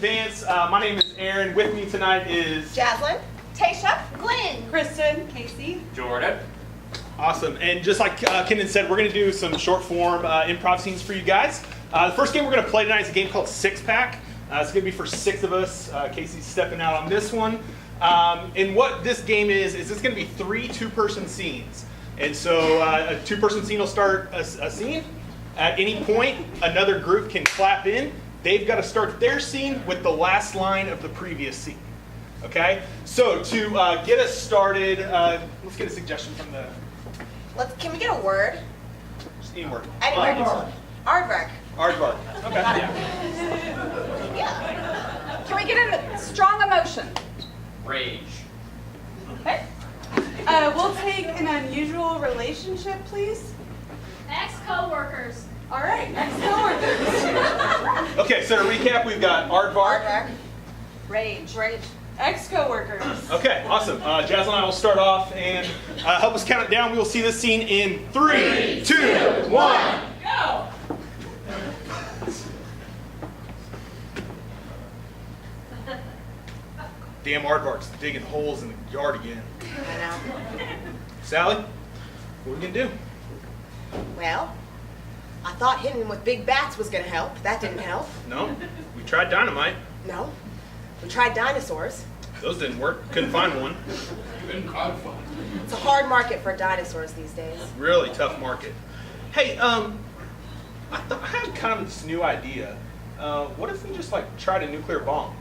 advance. My name is Aaron. With me tonight is Jaslyn, Tasha, Glenn, Kristen, Casey, Jordan. awesome. And just like Kenan said, we're going to do some short form improv scenes for you guys. The first game we're going to play tonight is a game called Six Pack. It's going to be for 6 of us. Casey's stepping out on this one. And what this game is it's going to be 3 two-person scenes. And so a two-person scene will start a scene. At any point, another group can clap in. They've got to start their scene with the last line of the previous scene. Okay? So to get us started, let's get a suggestion from the... can we get a word? Just any word. Any word. Aardvark. Aardvark. Okay. Yeah. Can we get a strong emotion? Rage. Okay. We'll take an unusual relationship, please. Ex-co-workers. All right, ex-coworkers. Okay, so to recap, we've got Aardvark. Aardvark. Rage. Ex-coworkers. Okay, awesome. Jazz and I will start off and help us count it down. We will see this scene in 3, 2, 1. Go. Damn Aardvark's digging holes in the yard again. I know. Sally, what are we gonna do? Well, I thought hitting him with big bats was going to help. That didn't help. No, we tried dynamite. No. We tried dinosaurs. Those didn't work. Couldn't find one. It's a hard market for dinosaurs these days. Really tough market. Hey, I had kind of this new idea. What if we just tried a nuclear bomb?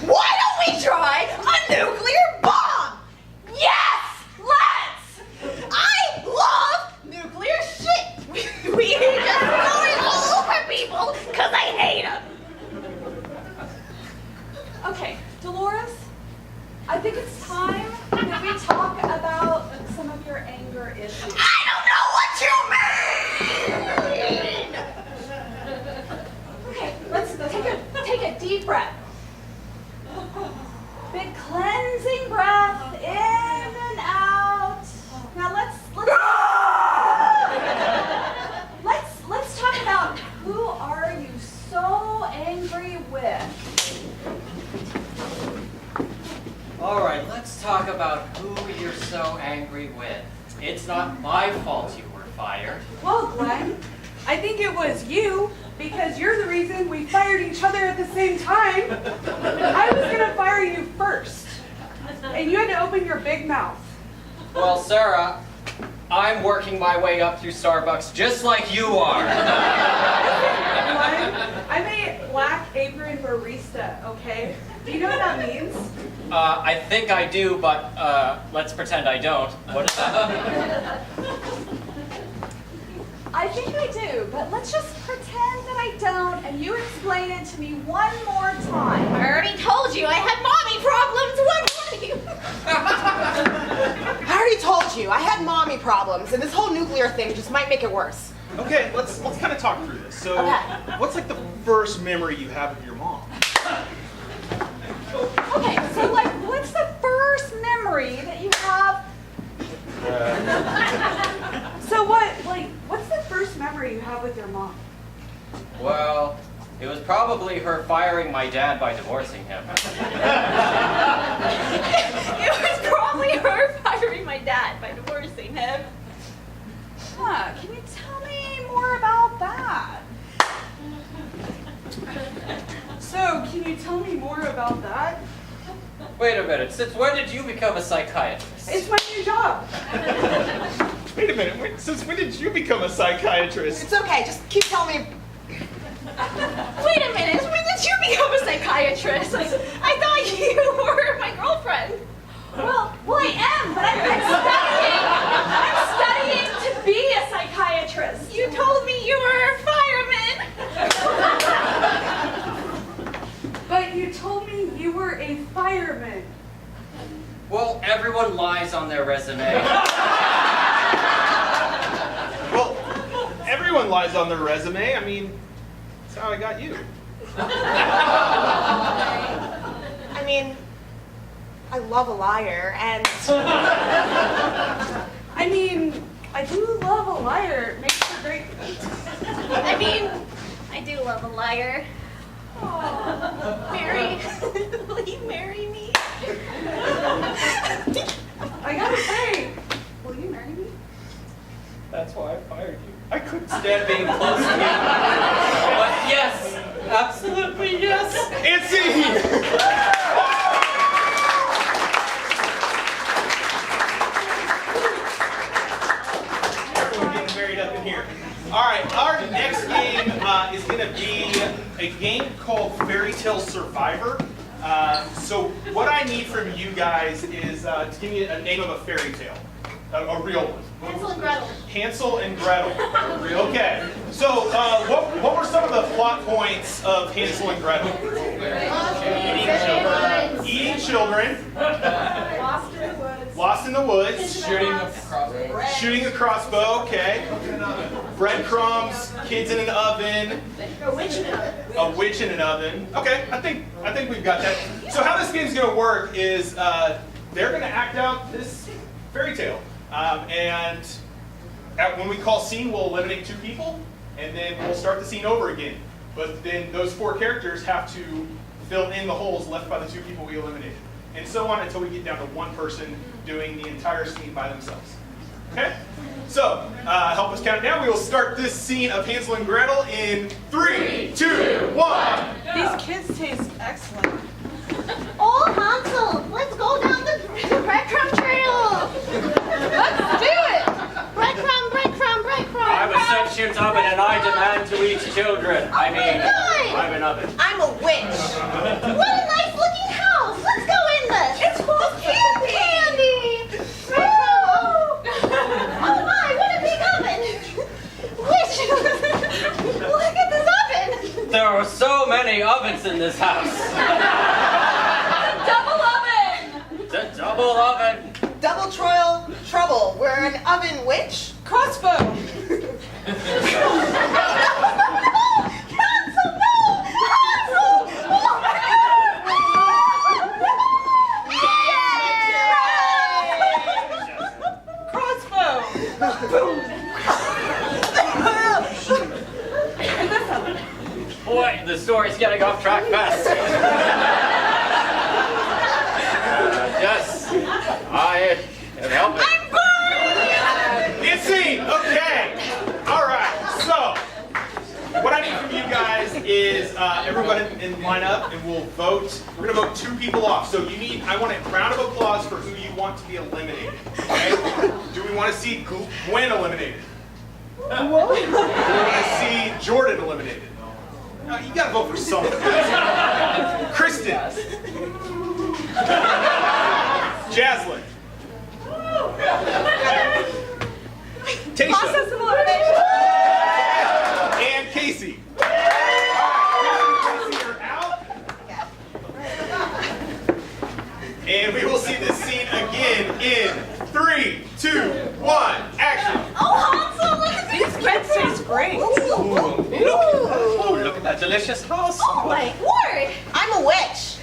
Why don't we try a nuclear bomb? Yes! Let's! I love nuclear shit! We just going all over people because I hate them. Okay, Dolores, I think it's time that we talk about some of your anger issues. I don't know what you mean! Okay, let's take a deep breath. Big cleansing breath in and out. Now let's talk about who are you so angry with? All right, let's talk about who you're so angry with. It's not my fault you were fired. Well, Glenn, I think it was you because you're the reason we fired each other at the same time. I was gonna fire you first, and you had to open your big mouth. Well, Sarah, I'm working my way up through Starbucks just like you are. Glenn, I'm a black apron barista, okay? Do you know what that means? I think I do, but let's pretend I don't. What is that? I think I do, but let's just pretend that I don't, and you explain it to me one more time. I already told you I had mommy problems. What more do you? I already told you, I had mommy problems, and this whole nuclear thing just might make it worse. Okay, let's kind of talk through this. So, what's the first memory you have of your mom? Okay, so what's the first memory that you have? So what's the first memory you have with your mom? Well, it was probably her firing my dad by divorcing him. It was probably her firing my dad by divorcing him. Huh, can you tell me more about that? So, can you tell me more about that? Wait a minute, since when did you become a psychiatrist? It's my new job. Wait a minute, since when did you become a psychiatrist? It's okay, just keep telling me. Wait a minute, when did you become a psychiatrist? I thought you were my girlfriend. Well, I am, but I'm studying to be a psychiatrist. You told me you were a fireman. But you told me you were a fireman. Well, everyone lies on their resume. Well, everyone lies on their resume. I mean, that's how I got you. I mean, I love a liar, and... I mean, I do love a liar. It makes for great... I mean, I do love a liar. you. I couldn't stand being close to you. But yes, absolutely yes. And scene! Everyone getting married up in here. All right, our next game is going to be a game called Fairytale Survivor. So what I need from you guys is to give me a name of a fairy tale, a real one. Hansel and Gretel. Hansel and Gretel. Okay. So what were some of the plot points of Hansel and Gretel? Eating children. Lost in the woods. Shooting a crossbow. Okay. Breadcrumbs. Kids in an oven. A witch in an oven. A witch in an oven. Okay, I think we've got that. So how this game's going to work is they're going to act out this fairy tale, and when we call scene, we'll eliminate 2 people, and then we'll start the scene over again. But then those 4 characters have to fill in the holes left by the 2 people we eliminated, and so on until we get down to 1 person doing the entire scene by themselves. Okay? So, help us count it down. We will start this scene of Hansel and Gretel in 3, 2, 1. These kids taste excellent. Oh, Hansel, let's go down the breadcrumb trail. Let's do it! Breadcrumb, breadcrumb, breadcrumb. I'm a sentient oven and I demand to eat children. I mean, God. I'm an oven. I'm a witch. What a nice looking house. Let's go in this. It's full of candy. Oh my, what a big oven. Witch, look at this oven. There are so many ovens in this house. Double oven. The double oven. Double trouble. We're an oven witch. Crossbow! Hansel, no! Hansel! Oh my God! Crossbow! And this oven. Boy, the story's getting off track fast. Yes, I am helping. It's scene. Okay. All right. So, what I need from you guys is everyone in line up, and we'll vote. We're gonna vote 2 people off. So I want a round of applause for who you want to be eliminated. Okay? Do we want to see Gwen eliminated? Do we want to see Jordan eliminated? No, you gotta vote for someone. Kristen. Jaslyn. Tasha. Process of elimination. And Casey. Alright, Casey, you're out. And we will see this scene again in 3, 2, 1, action. Oh, Hansel, look at These kids taste great. Oh, look at that delicious house. Oh my word! I'm a witch.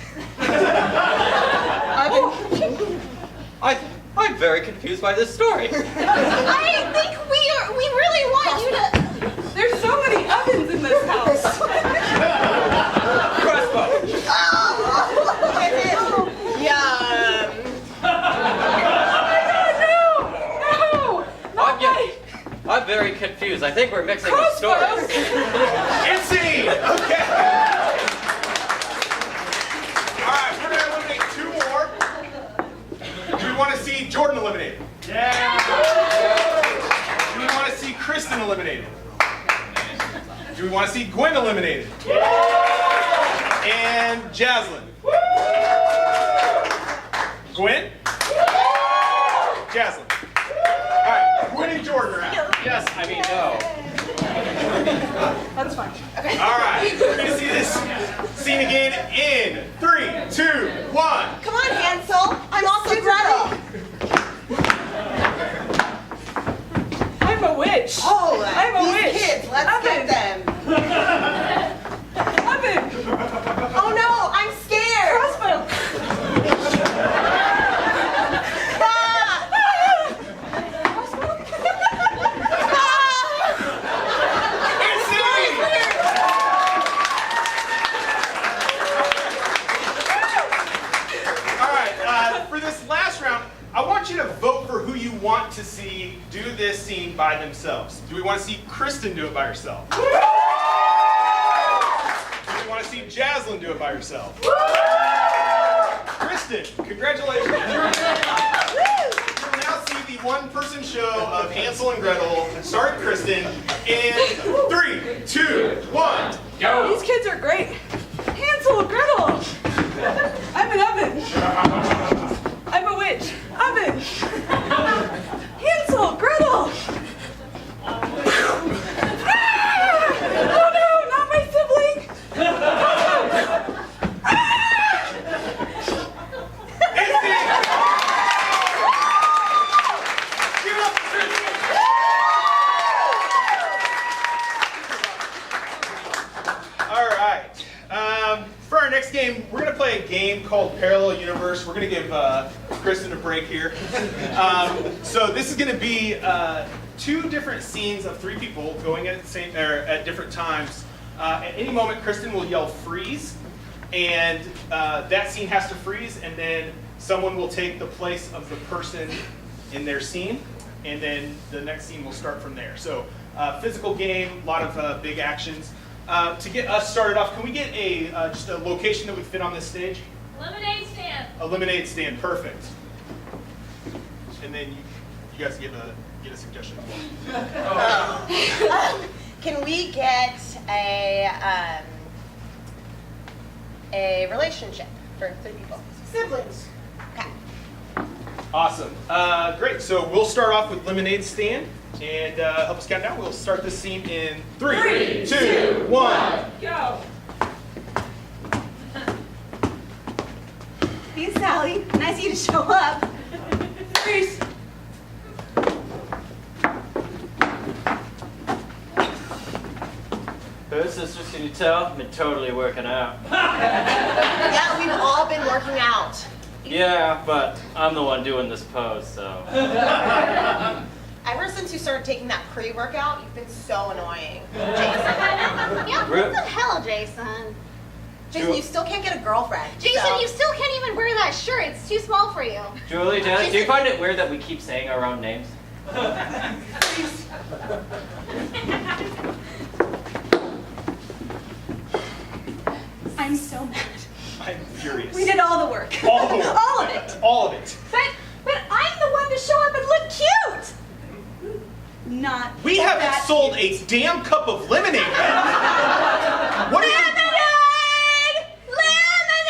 I'm very confused by this story. I think we really want you to. There's so many ovens in this house. Crossbow. Yum. I'm very confused. I think we're mixing the stories. It's scene. Okay. Alright, we're gonna eliminate 2 more. Do we want to see Jordan eliminated? Yeah. Do we want to see Kristen eliminated? Do we want to see Gwen eliminated? Yeah. And Jaslyn. Gwen? Jaslyn. Alright, Gwen and Jordan are out. Yes, I mean no. That's fine. Alright, we're gonna see this scene again in 3, 2, 1. Come on, Hansel. I'm also Gretel. I'm a witch. Oh, I'm a these witch. kids. Let's get them. Oven. Oh no, I'm scared. Crossbow. For this last round, I want you to vote for who you want to see do this scene scene by themselves? Do we want to see Kristen do it by herself? Do we want to see Jaslyn do it by herself? Kristen, congratulations. You will now see the one-person show of Hansel and Gretel. Start Kristen in 3, 2, 1, go. These kids are great. Hansel and Gretel. I'm an oven. I'm a witch. Oven. Hansel, Gretel. Ah! Oh no, not my sibling. All right. For our next game, we're going to play a game called Parallel Universe. We're going to give Kristen a break here. So this is going to be 2 different scenes of 3 people going at different times. At any moment, Kristen will yell freeze, and that scene has to freeze, and then someone will take the place of the person in their scene, and then the next scene will start from there. So physical game, a lot of big actions. To get us started off, can we get just a location that would fit on this stage? Lemonade stand. A lemonade stand, perfect. And then you guys get a suggestion as well. Can we get a relationship for 3 people? Siblings. Okay. Awesome. Great. So we'll start off with lemonade stand, and help us count down. We'll start this scene in 3, 2, 1. Go. Hey, Sally. Nice of you to show up. Freeze. Her sisters, can you tell? Been totally working out. Yeah, we've all been working out. Yeah, but I'm the one doing this pose, so. Ever since you started taking that pre-workout, you've been so annoying, Jason. Yeah, what the hell, Jason? Jason, you still can't get a girlfriend. Jason, so. you still can't even wear that shirt. It's too small for you. Julie, Janet, do you find it weird that we keep saying our own names? I'm so mad. I'm furious. We did all the work. All the work. All of it. All of it. But I'm the one to show up and look cute. Not. We haven't that sold cute. a damn cup of lemonade yet. What are you?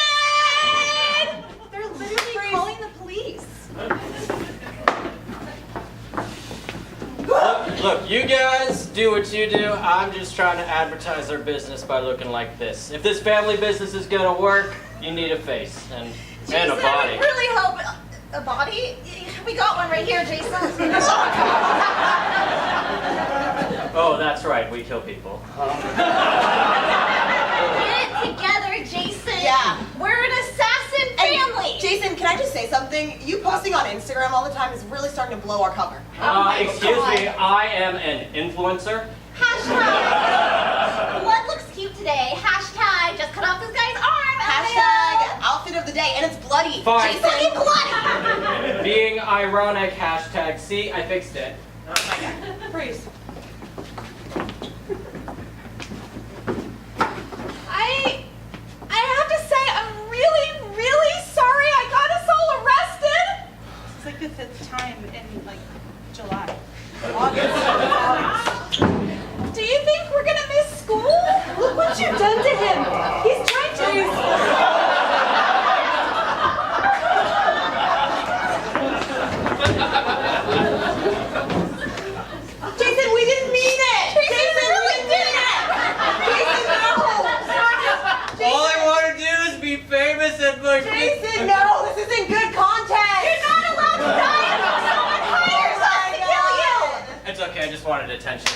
Lemonade! They're literally calling the police. Look, you guys do what you do. I'm just trying to advertise our business by looking like this. If this family business is gonna work, you need a face and a body. Jason, really hope a body? We got one right here, Jason. Oh, that's right. We kill people. Get it together, Jason. Yeah. We're an assassin family. Jason, can I just say something? You posting on Instagram all the time is really starting to blow our cover. Excuse me, I am an influencer. Hashtag blood looks cute today. Hashtag just cut off this guy's arm. Hashtag outfit of the day, and it's bloody. Fine. Jason, Fucking bloody. Being ironic, hashtag, see, I fixed it. Freeze. I have to say, I'm really, really sorry I got us all arrested. It's like the 5th time in like July. August. Do you think we're gonna miss school? Look what you've done to him. He's trying to. Jason, we didn't mean it. Jason, we really did it. Jason, no. All I want to do is be famous and like. Jason, no. This isn't good content. You're not allowed to die until someone hires us to kill you. It's okay, I just wanted attention.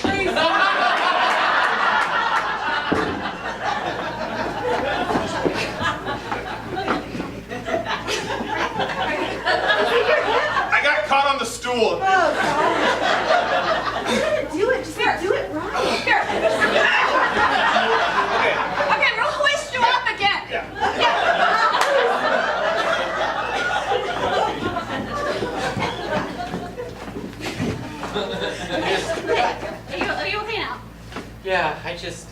yeah, there's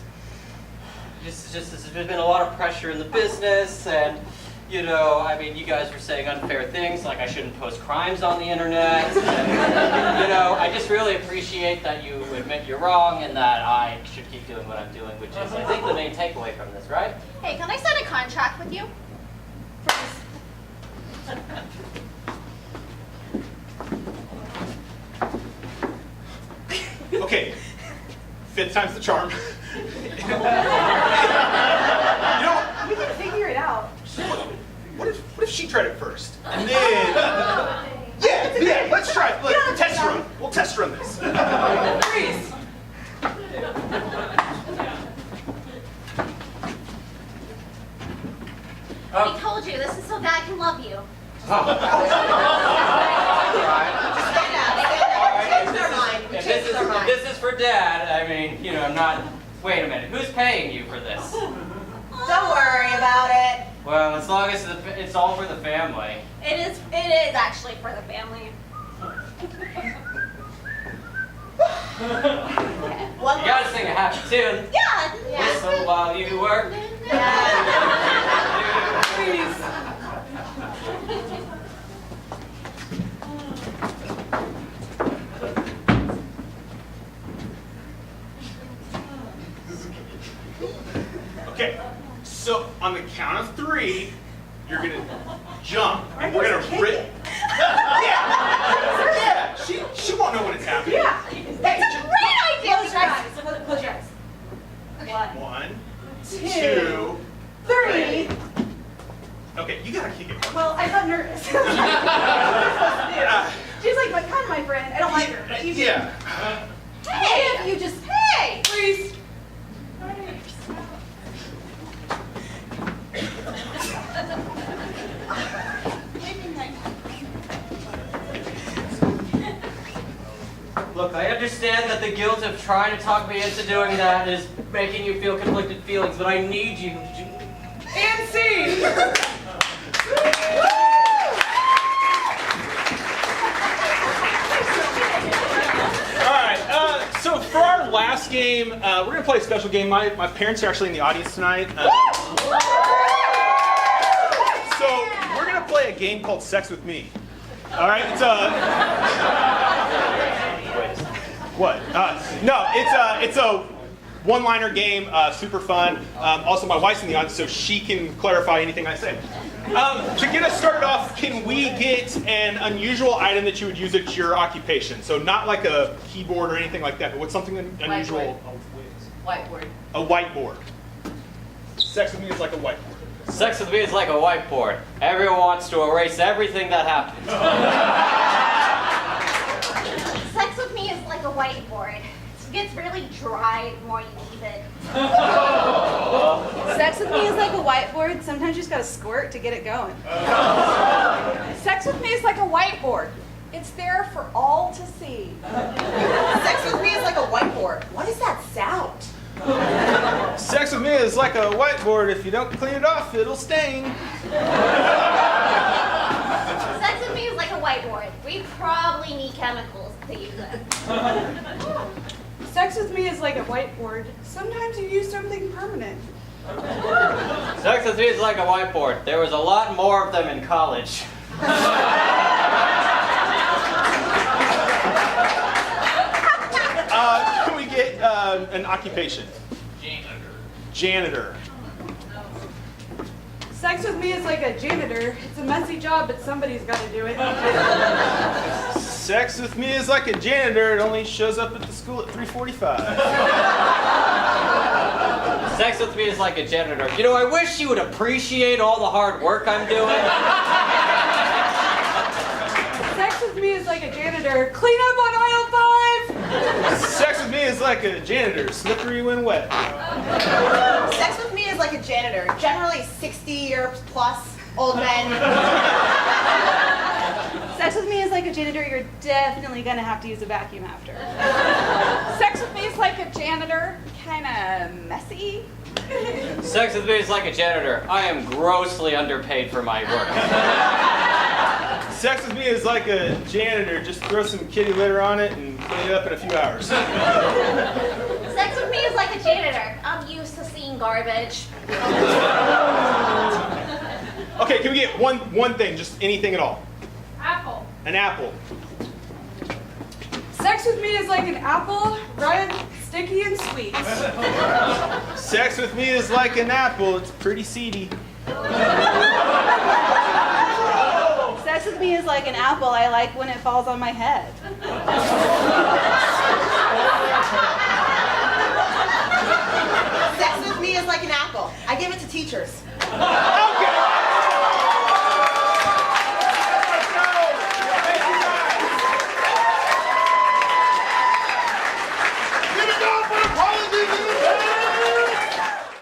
been a lot of pressure in the business, and you know, I mean, you guys were saying unfair things like I shouldn't post crimes on the internet. And, you know, I just really appreciate that you admit you're wrong and that I should keep doing what I'm doing, which is, I think, the main takeaway from this, right? Hey, can I sign a contract with you? Okay, 5th time's the charm. You know, We can figure it out. what if she tried it first? And then, yeah, let's try it. Look, test run. We'll test run this. Freeze. I told you, this is so Dad can love you. If this is for Dad, I mean, you know, I'm not. Wait a minute. Who's paying you for this? Don't worry about it. Well, as long as it's all for the family. It is actually for the family. One You gotta sing a happy tune. Yeah. Whistle while you work. Freeze. Okay, so on the count of 3, you're gonna jump, and we're gonna kick rip. it. Yeah, she won't know when it's happening. Yeah. That's a great idea. Close your eyes. Close your eyes. Okay. 1, 2, 2. 3. Okay, you gotta kick it hard. Well, I got nervous. She's like kind of my friend. I don't like her. But you Yeah. Hey, if you just hey. freeze. Look, I understand that the guilt of trying to talk me into doing that is making you feel conflicted feelings, but I need you to... And scene. All right, so for our last game, we're gonna play a special game. My parents are actually in the audience tonight. So we're gonna play a game called Sex with Me. All right, it's what? No, it's a one-liner game, super fun. Also, my wife's in the audience, so she can clarify anything I say. To get us started off, can we get an unusual item that you would use at your occupation? So not like a keyboard or anything like that, but what's something unusual? Whiteboard. A whiteboard. Sex with me is like a whiteboard. Sex with me is like a whiteboard. Everyone wants to erase everything that happened. Sex with me is like a whiteboard. It gets really dry the more you leave it. Sex with me is like a whiteboard. Sometimes you just gotta squirt to get it going. Sex with me is like a whiteboard. It's there for all to see. Sex with me is like a whiteboard. What is that sound? Sex with me is like a whiteboard. If you don't clean it off, it'll stain. Sex with me is like a whiteboard. We probably need chemicals to use it. Sex with me is like a whiteboard. Sometimes you use something permanent. Sex with me is like a whiteboard. There was a lot more of them in college. Can we get an occupation? Janitor. Sex with me is like a janitor. It's a messy job, but somebody's got to do it. Sex with me is like a janitor. It only shows up at the school at 3:45. Sex with me is like a janitor. You know, I wish you would appreciate all the hard work I'm doing. Sex with me is like a janitor. Clean up on aisle 5. Sex with me is like a janitor. Slippery when wet. Sex with me is like a janitor. Generally 60 years plus old men. Sex with me is like a janitor. You're definitely gonna have to use a vacuum after. Sex with me is like a janitor. Kind of messy. Sex with me is like a janitor. I am grossly underpaid for my work. Sex with me is like a janitor. Just throw some kitty litter on it and clean it up in a few hours. Sex with me is like a janitor. I'm used to seeing garbage. Okay, can we get one thing, just anything at all? Apple. An apple. Sex with me is like an apple, red, sticky, and sweet. Sex with me is like an apple. It's pretty seedy. Sex with me is like an apple. I like when it falls on my head. Sex with me is like an apple. I give it to teachers.